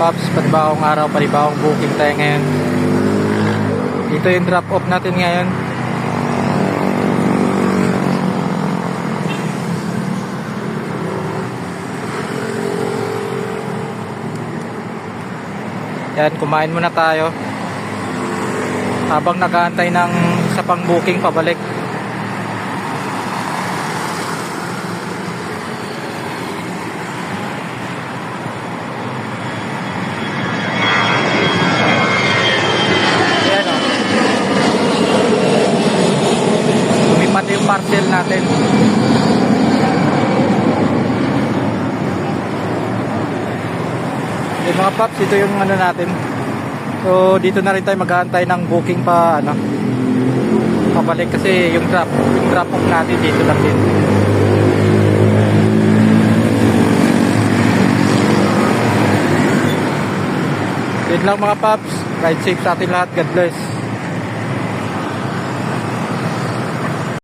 paps, panibawang araw, panibawang booking tayo ngayon. Dito yung drop off natin ngayon. Yan, kumain muna tayo habang nag-aantay ng isa pang booking pabalik. Yan, lumipat yung parcel natin. Yung mga paps, ito yung ano natin. So dito na rin tayo mag-aantay ng booking pa pabalik kasi yung drop off natin dito lang din. Yun lang mga paps, ride safe sa atin lahat, God bless.